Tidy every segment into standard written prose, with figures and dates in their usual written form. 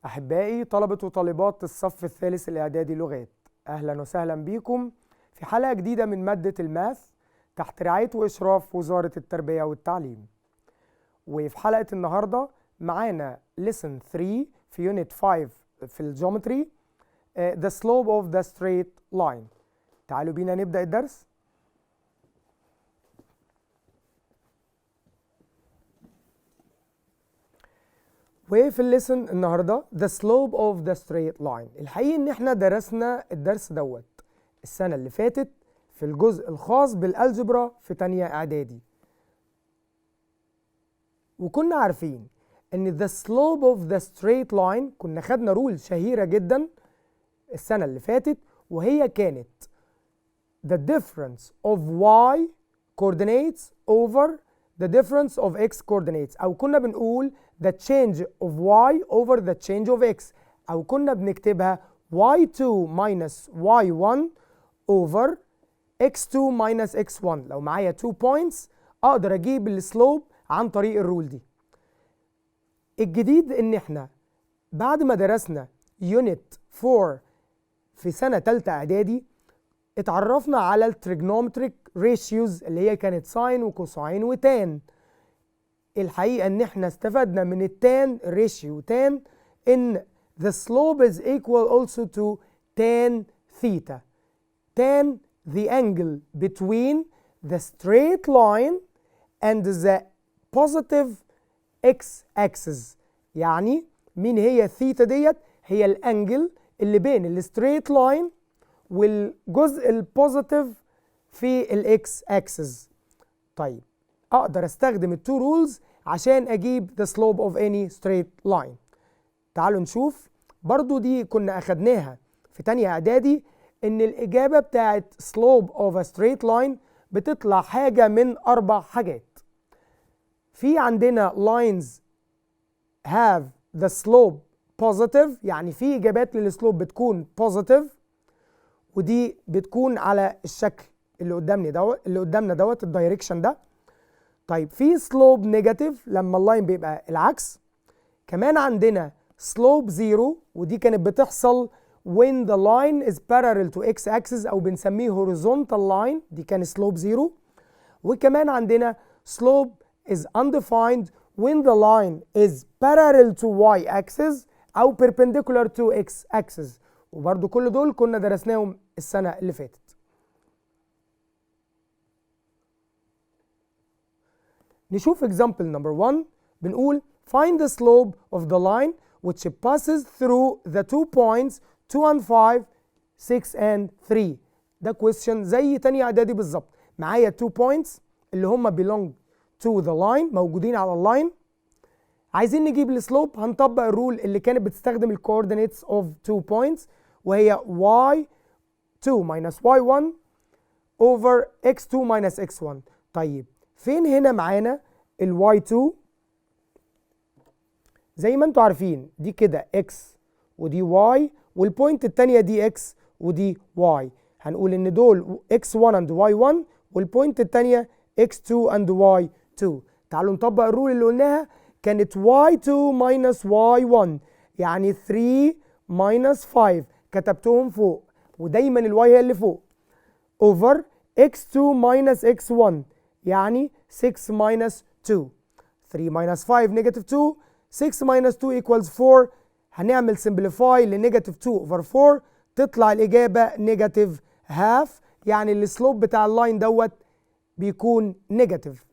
أحبائي طلبة وطالبات الصف الثالث الإعدادي لغات، أهلا وسهلا بكم في حلقة جديدة من مادة الماث تحت رعاية وإشراف وزارة التربية والتعليم. وفي حلقة النهاردة معانا lesson 3 في unit 5 في الجيومتري the slope of the straight line. تعالوا بينا نبدأ الدرس. وفي الليسن النهارده the slope of the straight line. الحقيقة ان احنا درسنا الدرس دوت السنة اللي فاتت في الجزء الخاص بالالجبرا في تانية اعدادي، وكنا عارفين ان the slope of the straight line كنا خدنا رول شهيرة جدا السنة اللي فاتت، وهي كانت the difference of y coordinates over the difference of x coordinates، او كنا بنقول the change of y over the change of x، او كنا بنكتبها y2 minus y1 over x2 minus x1. لو معايا 2 points اقدر اجيب السلوب عن طريق الرول دي. الجديد ان احنا بعد ما درسنا unit 4 في سنة تالتة اعدادي اتعرفنا على التريجنومتريك ريشيوز اللي هي كانت ساين وكوساين وتان. الحقيقة ان احنا استفدنا من التان ريشيو تان ان the slope is equal also to tan theta. Tan the angle between the straight line and the positive x axis. يعني مين هي الثيتا ديت؟ هي الانجل اللي بين الستريت لاين والجزء البوزيتيف في الاكس اكسس. طيب اقدر استخدم التو رولز عشان اجيب the slope of any straight line. تعالوا نشوف برضو دي كنا اخدناها في تانية اعدادي، ان الاجابة بتاعت slope of a straight line بتطلع حاجة من 4 حاجات. في عندنا lines have the slope positive، يعني في اجابات للسلوب بتكون positive، ودي بتكون على الشكل اللي قدامنا دوت الدايركشن ده. طيب في سلوب نيجاتيف لما اللاين بيبقى العكس. كمان عندنا سلوب زيرو، ودي كانت بتحصل when the line is parallel to x axis او بنسميه horizontal line، دي كان سلوب زيرو. وكمان عندنا slope is undefined when the line is parallel to y axis او perpendicular to x axis، وبرضو كل دول كنا درسناهم السنة اللي فاتت. نشوف example number 1. بنقول find the slope of the line which passes through the 2 points 2 and 5 6 and 3. ده question زي تاني اعدادي بالظبط. معايا 2 points اللي هم belong to the line، موجودين على اللاين. عايزين نجيب السلوب، هنطبق الرول اللي كانت بتستخدم ال coordinates of 2 points، وهي y2 minus y1 over x2 minus x1. طيب فين هنا معانا ال y2؟ زي ما انتوا عارفين دي كده x ودي y، والبوينت التانية دي x ودي y. هنقول ان دول x1 and y1، والبوينت التانية x2 and y2. تعالوا نطبق الرول اللي قلناها، كانت y2 minus y1 يعني 3 minus 5، كتبتهم فوق ودايما الواي هي اللي فوق، over x2 minus x1 يعني 6 minus 2. 3 minus 5 negative 2، 6 minus 2 equals 4. هنعمل simplify لنيجاتيف 2 over 4، تطلع الإجابة نيجاتيف هاف، يعني السلوب بتاع اللاين دوت بيكون نيجاتيف.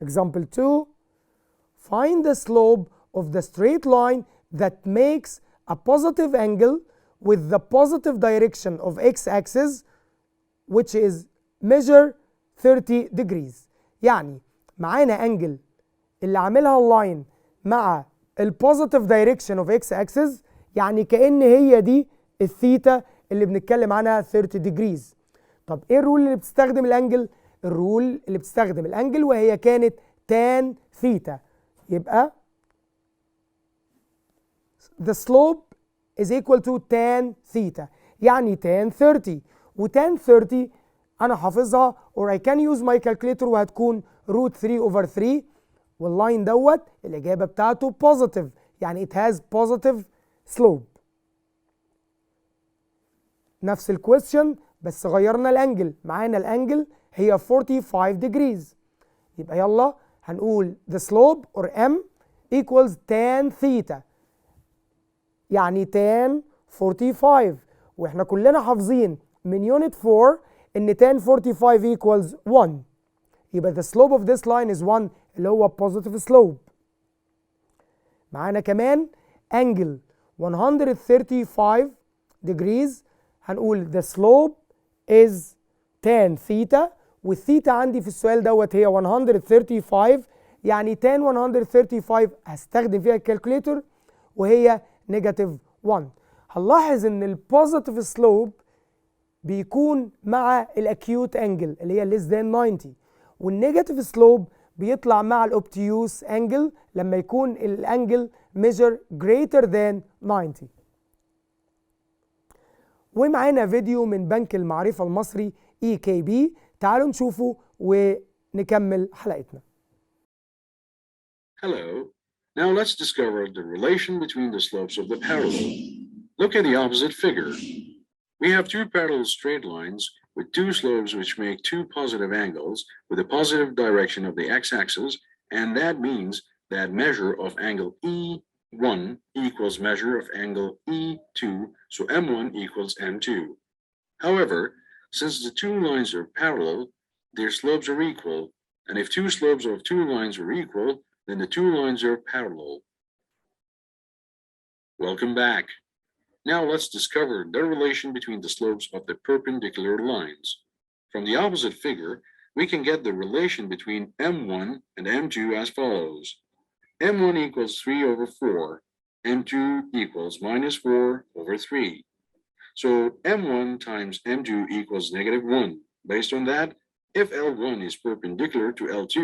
Example 2. Find the slope of the straight line that makes a positive angle with the positive direction of x-axis which is measure 30 degrees. يعني معانا انجل اللي عاملها اللاين مع البوزيتيف دايركشن اوف اكس اكسس، يعني كأن هي دي الثيتا اللي بنتكلم عنها 30 degrees. طب ايه الرول اللي بتستخدم الانجل؟ الرول اللي بتستخدم الانجل وهي كانت tan ثيتا. يبقى the slope is equal to tan theta، يعني tan 30. وtan 30 انا حافظها or I can use my calculator وهتكون root 3 over 3، واللاين دوت الاجابه بتاعته positive، يعني it has positive slope. نفس الكويستشن بس غيرنا الانجل، معانا الانجل هي 45 degrees. يبقى يلا هنقول the slope or m equals tan theta، يعني tan 45. واحنا كلنا حافظين من يونت 4 ان tan 45 equals 1. يبقى the slope of this line is 1 اللي هو positive slope. معانا كمان angle 135 degrees، هنقول the slope is tan theta، والثيتا عندي في السؤال دوت هي 135، يعني tan 135 هستخدم فيها الكالكوليتر وهي -1. هنلاحظ ان البوزيتيف سلوب بيكون مع الاكيوت انجل اللي هي less than 90، والنيجاتيف سلوب بيطلع مع الاوبتيوس انجل لما يكون الانجل measure greater than 90. ومعانا فيديو من بنك المعرفة المصري EKB، تعالوا نشوفه ونكمل حلقتنا. Hello. Now let's discover the relation between the slopes of the parallel. Look at the opposite figure. We have two parallel straight lines with two slopes which make two positive angles with a positive direction of the x-axis, and that means that measure of angle E1 equals measure of angle E2, so M1 equals M2. However, since the two lines are parallel, their slopes are equal, and if two slopes of two lines are equal, then the two lines are parallel. Welcome back. Now let's discover the relation between the slopes of the perpendicular lines. From the opposite figure, we can get the relation between M1 and M2 as follows. M1 equals 3 over 4. M2 equals -4 over 3. So M1 times M2 equals -1. Based on that, if L1 is perpendicular to L2,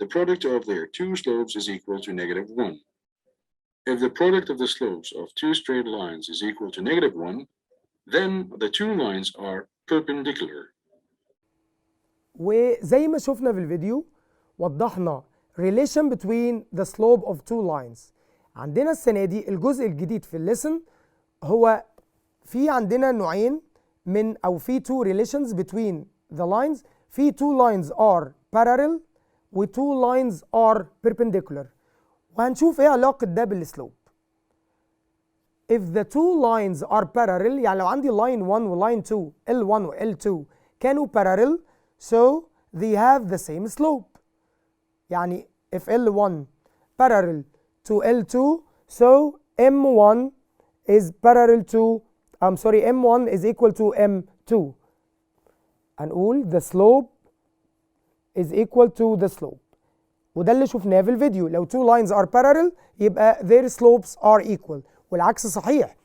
the product of their two slopes is equal to -1. If the product of the slopes of two straight lines is equal to -1, then the two lines are perpendicular. وزي ما شفنا في الفيديو وضحنا relation between the slope of two lines. عندنا السنة دي الجزء الجديد في الليسن هو في عندنا نوعين من أو في two relations between the lines. في two lines are parallel و two lines are perpendicular، وهنشوف ايه علاقة ده بالسلوب. If the two lines are parallel، يعني لو عندي line 1 و line 2 L1 و L2 كانوا parallel so they have the same slope. يعني if L1 parallel to L2 so M1 is parallel to M1 is equal to M2. هنقول the slope is equal to the slope، وده اللي شفناه في الفيديو. لو two lines are parallel يبقى their slopes are equal، والعكس صحيح.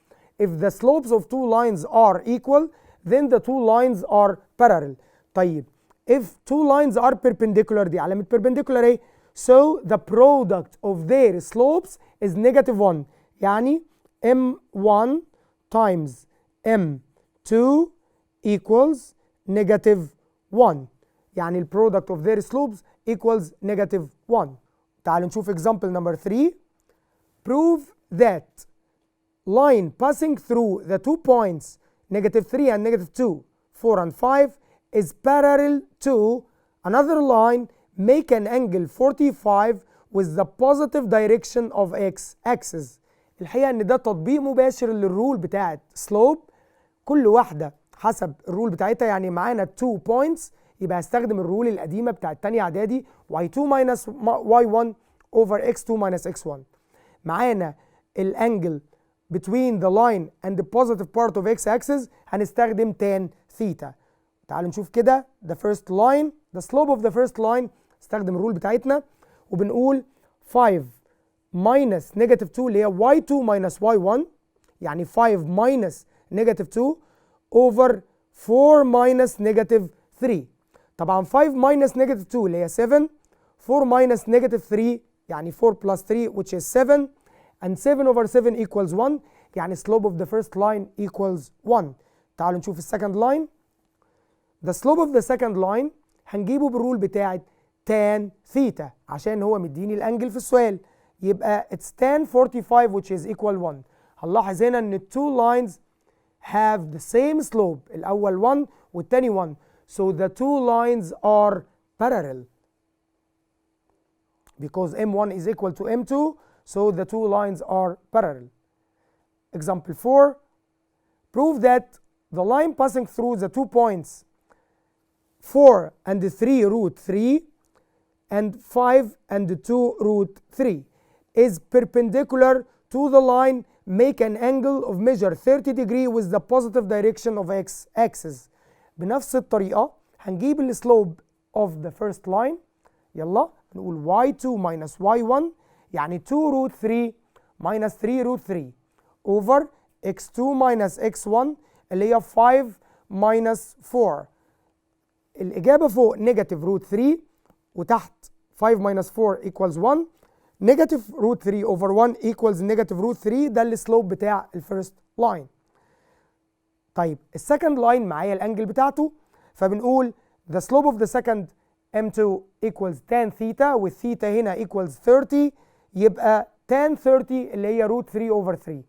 If the slopes of two lines are equal then the two lines are parallel. طيب if two lines are perpendicular، دي علامة perpendicular ايه؟ so the product of their slopes is -1، يعني M1 times M2 equals -1، يعني ال product of their slopes equals -1. تعالوا نشوف example number 3. Prove that line passing through the 2 points -3 and -2, 4 and 5 is parallel to another line make an angle 45 with the positive direction of x-axis. الحقيقة ان ده تطبيق مباشر للرول بتاعت slope، كل واحدة حسب الرول بتاعتها. يعني معانا 2 points يبقى هستخدم الرول القديمة بتاعت تانية اعدادي y2 minus y1 over x2 minus x1. معانا الانجل between the line and the positive part of x-axis هنستخدم tan theta. تعالوا نشوف كده the first line the slope of the first line استخدم الرول بتاعتنا وبنقول 5 minus -2 اللي هي y2 minus y1، يعني 5 minus -2 over 4 minus -3. طبعا 5 minus -2 اللي هي 7، 4 minus -3 يعني 4 plus 3 which is 7، and 7 over 7 equals 1، يعني slope of the first line equals 1. تعالوا نشوف السكند line. The slope of the second line هنجيبه بالرول بتاعت tan theta عشان هو مديني الانجل في السؤال، يبقى it's tan 45 which is equal 1. هنلاحظ هنا ان two lines have the same slope. الأول 1 والتاني 1. So the two lines are parallel. Because M1 is equal to M2, so the two lines are parallel. Example 4. Prove that the line passing through the 2 points 4 and 3 root 3 and 5 and 2 root 3 is perpendicular to the line. Make an angle of measure 30 degree with the positive direction of x axis. بنفس الطريقة هنجيب السلوب of the first line. يلا نقول y2 minus y1 يعني 2 root 3 minus 3 root 3 over x2 minus x1 اللي هي 5 minus 4. الإجابة فوق negative root 3 وتحت 5 minus 4 equals 1. negative root 3 over 1 equals negative root 3. ده السلوب بتاع الفيرست لاين. طيب السكند لاين معايا الانجل بتاعته، فبنقول the slope of the second M2 equals tan theta والثيتا هنا equals 30. يبقى tan 30 اللي هي root 3 over 3.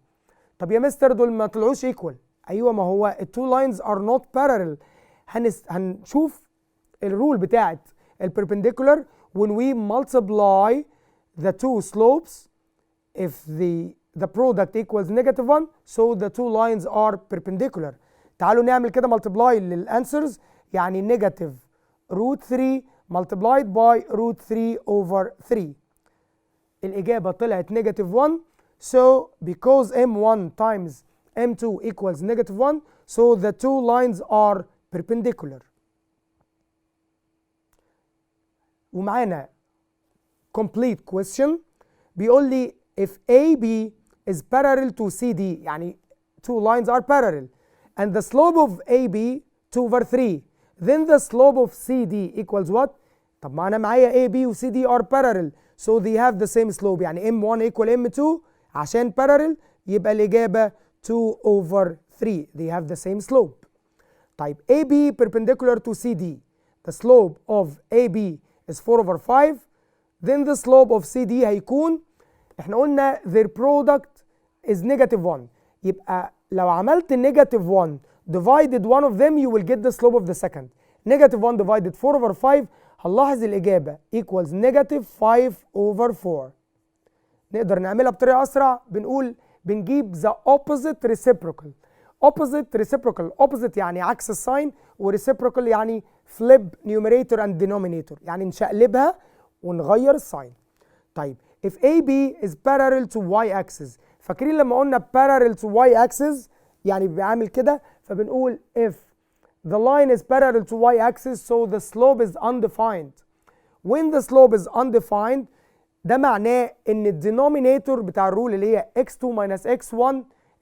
طب يا مستر دول ما طلعوش equal. ايوه ما هو ال two lines are not parallel. هنشوف الرول بتاعت perpendicular when we multiply the two slopes if the product equals negative 1 so the two lines are perpendicular. تعالوا نعمل كده multiply للانسرز يعني negative root 3 multiplied by root 3 over 3. الإجابة طلعت negative 1. So because M1 times M2 equals negative 1 so the two lines are perpendicular. ومعانا complete question بيقول لي if AB is parallel to CD يعني two lines are parallel and the slope of AB 2 over 3 then the slope of CD equals what؟ طب ما أنا معايا AB و CD are parallel so they have the same slope يعني M1 equal M2 عشان parallel يبقى الإجابة 2 over 3 they have the same slope. طيب AB perpendicular to CD the slope of AB is 4 over 5 then the slope of CD هيكون احنا قلنا their product is negative 1 يبقى لو عملت negative 1 divided one of them you will get the slope of the second. negative 1 divided 4 over 5 هنلاحظ الإجابة equals negative 5 over 4. نقدر نعملها بطريقة أسرع بنقول بنجيب the opposite reciprocal. opposite reciprocal opposite يعني عكس الساين ورeciprocal يعني flip numerator and denominator يعني نشقلبها ونغير الساين. طيب if AB is parallel to y axis فاكرين لما قلنا parallel to y axis يعني بيعمل كده فبنقول if the line is parallel to y axis so the slope is undefined. when the slope is undefined ده معناه ان الدينومينيتور بتاع الرول اللي هي x2 minus x1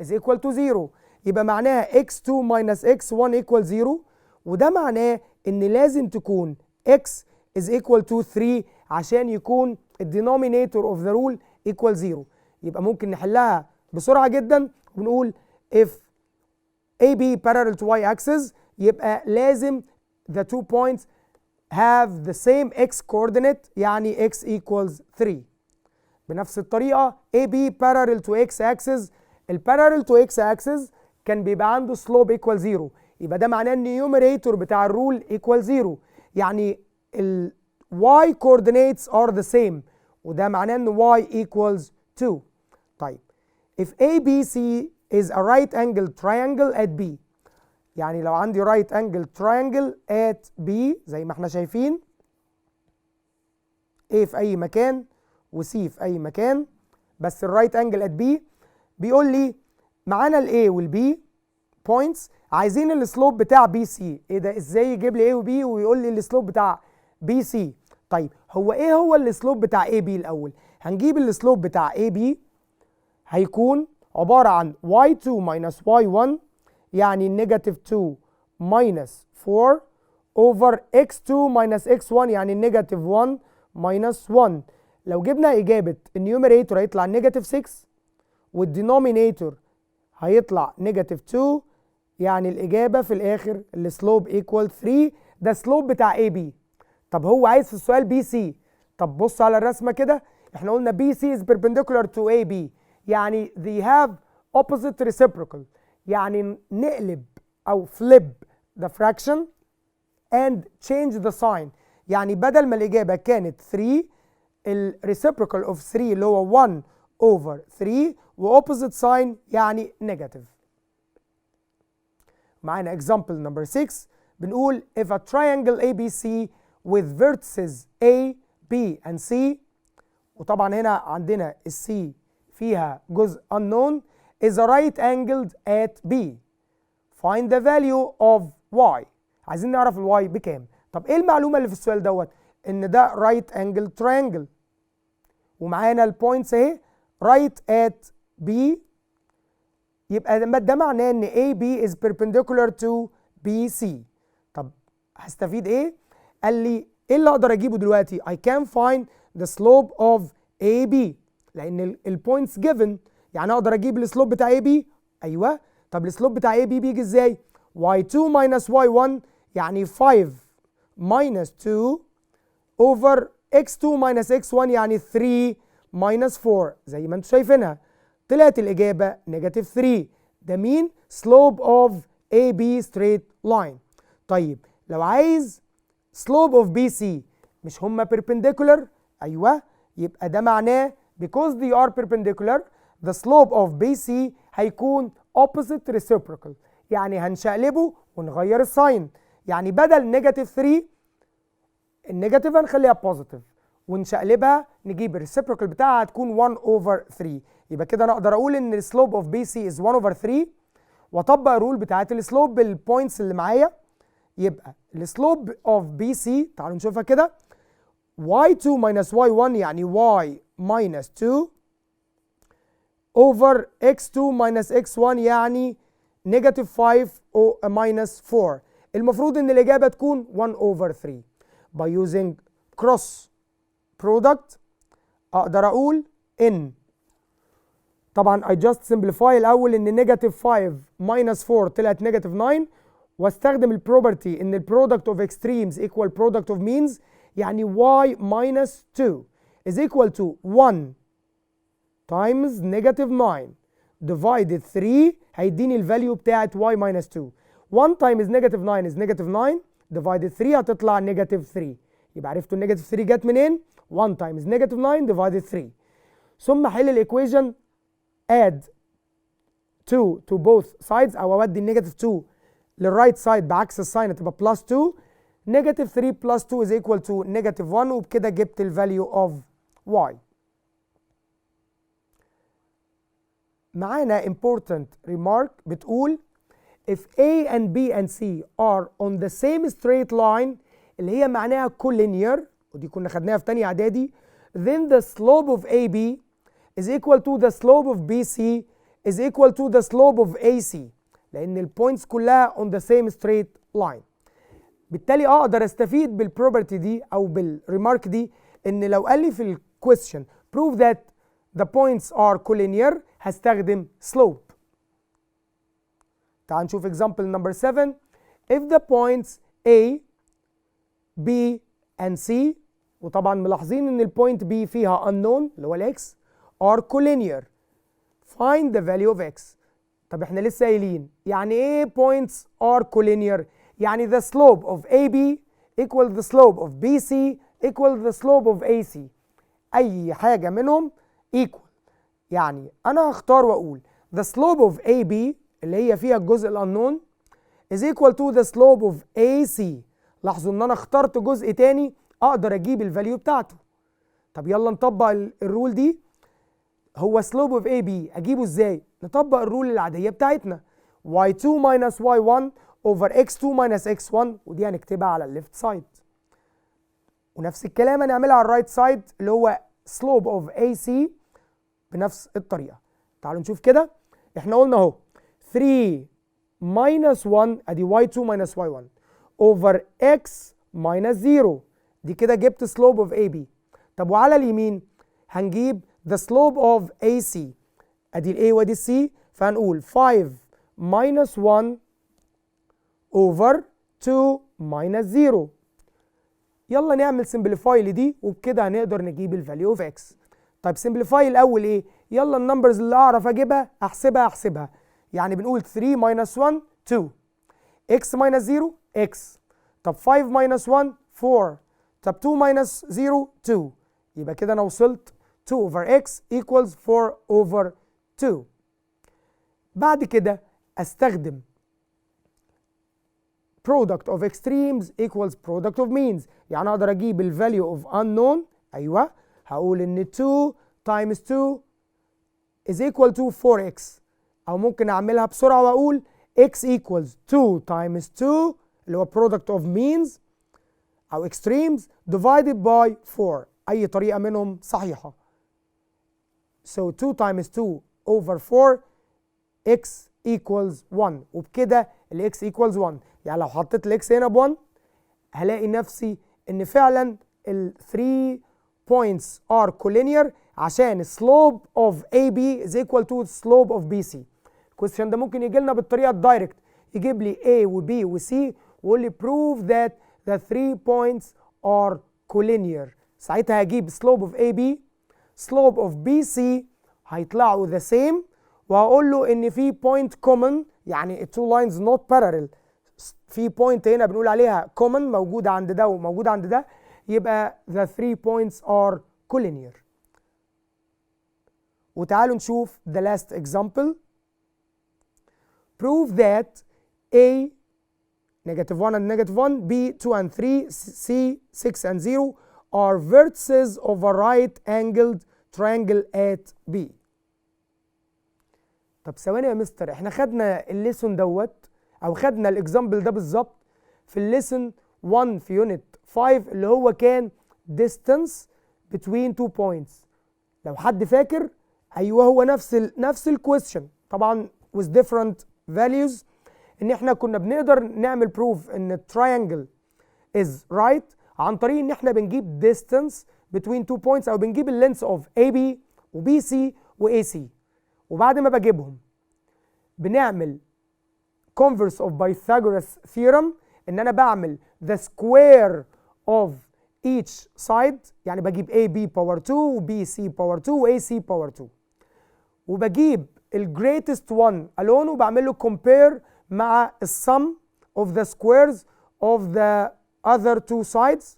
is equal to 0 يبقى معناها x2 minus x1 equal 0 وده معناه ان لازم تكون x is equal to 3 عشان يكون الدينومينيتور of the rule equal 0. يبقى ممكن نحلها بسرعة جدا ونقول if AB parallel to y axis يبقى لازم the two points have the same x coordinate يعني x equals 3. بنفس الطريقة AB parallel to x axis parallel to x axis كان بيبقى عنده slope equal 0 يبقى ده معناه ان النيوميريتور بتاع الرول equal 0 يعني ال y coordinates are the same وده معناه ان y equals 2. طيب if ABC is a right angle triangle at B يعني لو عندي right angle triangle at B زي ما احنا شايفين A في أي مكان و C في أي مكان بس الرايت angle at B بيقول لي معانا ال A وال B points عايزين السلوب بتاع BC. ايه ده ازاي يجيب لي A و B ويقول لي السلوب بتاع BC؟ طيب هو ايه هو السلوب بتاع AB الأول؟ هنجيب السلوب بتاع AB هيكون عبارة عن y2 minus y1 يعني نيجاتيف 2 minus 4 over x2 minus x1 يعني نيجاتيف 1 minus 1. لو جبنا إجابة النيوميريتور هيطلع نيجاتيف 6 والدينومينيتور هيطلع نيجاتيف 2 يعني الإجابة في الآخر السلوب equal 3. ده سلوب بتاع AB. طب هو عايز في السؤال BC. طب بص على الرسمة كده احنا قلنا BC is perpendicular to AB، يعني they have opposite reciprocal، يعني نقلب أو flip the fraction and change the sign. يعني بدل ما الإجابة كانت 3 ال reciprocal of 3 اللي هو 1 over 3 و opposite sign يعني negative. معانا example number 6 بنقول if a triangle ABC with vertices A, B and C، وطبعا هنا عندنا ال C فيها جزء unknown is a right angled at B. Find the value of Y. عايزين نعرف ال Y بكام. طب ايه المعلومة اللي في السؤال دوت؟ ان ده right angled triangle، ومعانا البوينتس اهي right at B، يبقى ده معناه ان AB is perpendicular to BC. طب هستفيد ايه؟ قال لي ايه اللي اقدر اجيبه دلوقتي؟ I can find the slope of AB، لان البوينتس given، يعني اقدر اجيب السلوب بتاع AB. ايوه، طب السلوب بتاع AB بيجي ازاي؟ y2 minus y1 يعني 5 minus 2 over x2 minus x1 يعني 3 minus 4 زي ما انتم شايفينها. طلعت الإجابة نيجاتيف 3. ده مين؟ slope of AB straight line. طيب لو عايز slope of BC، مش هما perpendicular؟ أيوه، يبقى ده معناه because they are perpendicular the slope of BC هيكون opposite reciprocal، يعني هنشقلبه ونغير الساين. يعني بدل نيجاتيف 3 النيجاتيف هنخليها بوزيتيف، ونشقلبها نجيب الريسيبروكال بتاعها هتكون 1 over 3. يبقى كده انا اقدر اقول ان السلوب اوف بي سي از 1 over 3، واطبق الرول بتاعت السلوب بالبوينتس اللي معايا. يبقى السلوب اوف بي سي تعالوا نشوفها كده، y2 minus y1 يعني y minus 2 over x2 minus x1 يعني negative 5 minus 4. المفروض ان الاجابه تكون 1 over 3. by using cross product اقدر اقول ان طبعا I just simplify الاول ان negative 5 minus 4 طلعت negative 9، واستخدم البروبرتي ان البرودكت of extremes equal product of means، يعني y minus 2 is equal to 1 times negative 9 divided 3 هيديني الفاليو بتاعت y minus 2. 1 times negative 9 is negative 9 divided 3 هتطلع negative 3. يبقى عرفتوا النيجاتيف 3 جت منين؟ 1 times negative 9 divided 3. ثم حل الايكويشن add 2 to both sides، او اودي النيجاتيف 2 للرايت سايد بعكس الساين هتبقى بلس 2. نيجاتيف 3 بلس 2 is equal to negative 1، وبكده جبت الفاليو of y. معانا important remark بتقول if A and B and C are on the same straight line اللي هي معناها collinear، ودي كنا خدناها في تانية إعدادي، then the slope of AB is equal to the slope of BC is equal to the slope of AC، لأن البوينتس كلها on the same straight line. بالتالي أقدر أستفيد بالبروبرتي دي أو بالريمارك دي، إن لو قال لي في الكويستشن prove that the points are collinear هستخدم slope. تعال نشوف example number 7. if the points A, B and C، وطبعا ملاحظين ان البوينت B فيها unknown اللي هو الاكس are collinear find the value of x. طب احنا لسه قايلين يعني ايه points are collinear؟ يعني the slope of AB equal the slope of BC equal the slope of AC، اي حاجه منهم equal. يعني انا هختار واقول the slope of AB اللي هي فيها الجزء الunknown is equal to the slope of AC. لاحظوا ان انا اخترت جزء تاني اقدر اجيب الفاليو بتاعته. طب يلا نطبق الرول دي. هو slope of AB اجيبه ازاي؟ نطبق الرول العاديه بتاعتنا y2 minus y1 over x2 minus x1، ودي هنكتبها على الليفت سايد، ونفس الكلام هنعملها على الرايت سايد اللي هو slope of AC بنفس الطريقه. تعالوا نشوف كده. احنا قلنا اهو 3 minus 1 ادي y2 minus y1 over x minus 0، دي كده جبت slope of AB. طب وعلى اليمين هنجيب the slope of AC، ادي ال A وادي ال C، فهنقول 5 minus 1 over 2 minus 0. يلا نعمل simplify لدي، وبكده هنقدر نجيب ال value of x. طيب سمبليفاي الاول ايه؟ يلا النمبرز اللي اعرف اجيبها احسبها. يعني بنقول 3 minus 1 2، x minus 0 x، طب 5 minus 1 4، طب 2 minus 0 2. يبقى كده انا وصلت 2 over x equals 4 over 2. بعد كده استخدم product of extremes equals product of means. يعني اقدر اجيب ال value of unknown. ايوه هقول ان 2 times 2 is equal to 4x، او ممكن اعملها بسرعه واقول x equals 2 times 2 اللي هو product of means او extremes divided by 4. اي طريقه منهم صحيحه. so 2 times 2 over 4 x equals 1. وبكده ال x equals 1. يعني لو حطيت ال x هنا ب 1 هلاقي نفسي ان فعلا ال 3 points are collinear عشان slope of AB is equal to slope of BC. الكويستشن ده ممكن يجي لنا بالطريقه الدايركت، يجيب لي A و B و C ويقول لي prove that the 3 points are collinear. ساعتها هجيب slope of AB slope of BC هيطلعوا the same، وهقول له ان في point common، يعني two lines not parallel، في point هنا بنقول عليها common موجوده عند ده وموجوده عند ده، يبقى the 3 points are collinear. وتعالوا نشوف the last example. prove that A -1 and -1, B 2 and 3, C 6 and 0 are vertices of a right angled triangle at B. طب ثواني يا مستر، احنا خدنا الليسون دوت او خدنا الاكزامبل ده بالظبط في الليسون 1 في يونت 5 اللي هو كان distance between 2 points. لو حد فاكر، ايوه هو نفس الكويستشن طبعا with different values، ان احنا كنا بنقدر نعمل بروف ان التراينجل is right عن طريق ان احنا بنجيب distance between 2 points او بنجيب اللينس of AB و BC و AC، وبعد ما بجيبهم بنعمل converse of Pythagoras theorem، ان انا بعمل the square of each side، يعني بجيب AB power 2 و BC power 2 و AC power 2، وبجيب ال greatest one alone وبعمل له compare مع ال sum of the squares of the other two sides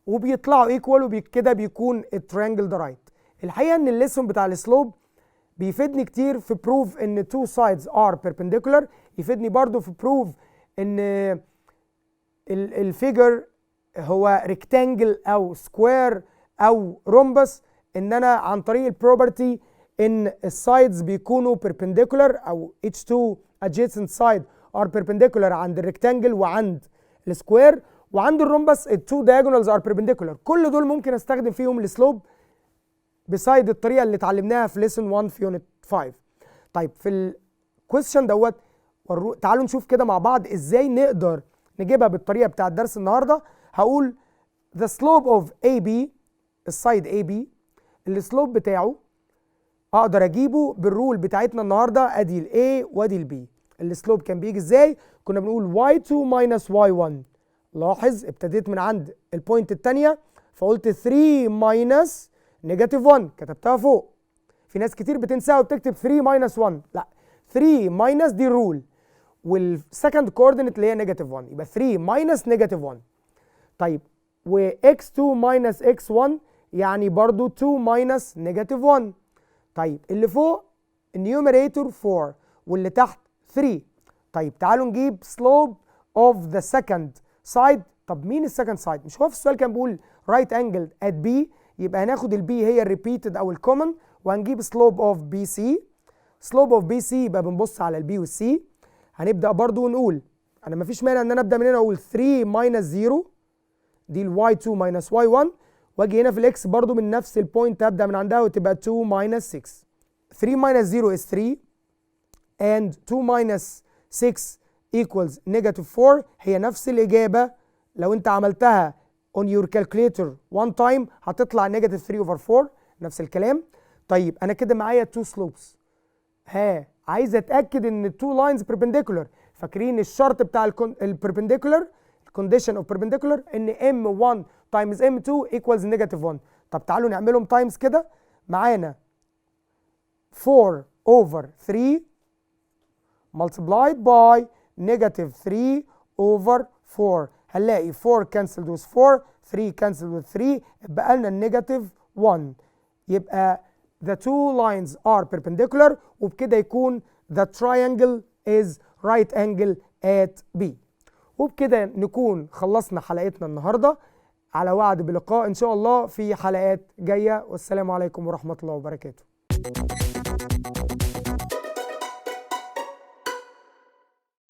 وبيطلعوا equal، وبكده بيكون التريانجل ده right. الحقيقه ان الليسون بتاع السلوب بيفيدني كتير في proof ان two sides are perpendicular، يفيدني برضو في proof ان الفيجر هو rectangle او square او rhombus، ان انا عن طريق البروبرتي ان السايدز بيكونوا perpendicular او each two adjacent side are perpendicular عند الريكتانجل وعند السكوير، وعند الرومبس التو diagonals are perpendicular. كل دول ممكن استخدم فيهم السلوب بسايد الطريقه اللي اتعلمناها في ليسون 1 في يونت 5. طيب في الكويستشن دوت تعالوا نشوف كده مع بعض ازاي نقدر نجيبها بالطريقه بتاعه درس النهارده. هقول the slope of AB، السايد AB السلوب بتاعه اقدر اجيبه بالرول بتاعتنا النهارده، ادي ال A وادي ال B. السلوب كان بيجي ازاي؟ كنا بنقول y2 minus y1. لاحظ ابتديت من عند البوينت الثانيه فقلت 3 minus -1 كتبتها فوق. في ناس كتير بتنساها وبتكتب 3 minus 1، لا 3 minus دي الرول، والسكند كوردينيت اللي هي -1 يبقى 3 minus -1. طيب و x2 minus x1 يعني برضو 2 minus -1. طيب اللي فوق النيوميريتور 4 واللي تحت 3. طيب تعالوا نجيب slope of the second side. طب مين السكند سايد؟ مش هو في السؤال كان بيقول right angled at B، يبقى هناخد البي هي الريبيتد او الكومن وهنجيب slope of BC. slope of BC يبقى بنبص على البي والسي. هنبدا برضو ونقول انا مفيش مانع ان انا ابدا من هنا اقول 3 minus 0 دي ال y2 minus y1، واجي هنا في الاكس برضو من نفس البوينت ابدا من عندها وتبقى 2 minus 6. 3 minus 0 is 3 and 2 minus 6 equals -4. هي نفس الإجابة لو أنت عملتها on your calculator one time هتطلع -3/4 نفس الكلام. طيب أنا كده معايا two slopes. عايز أتأكد إن two lines perpendicular. فاكرين الشرط بتاع البربنديكولار، الكونديشن اوف perpendicular ان m1 times m2 equals -1. طب تعالوا نعملهم تايمز كده. معانا 4 over 3 multiplied by negative 3 over 4. هنلاقي 4 cancelled with 4، 3 cancelled with 3، يبقى لنا النيجاتيف 1. يبقى the two lines are perpendicular، وبكده يكون the triangle is right angle at B. وبكده نكون خلصنا حلقتنا النهارده. على وعد بلقاء إن شاء الله في حلقات جاية، والسلام عليكم ورحمة الله وبركاته.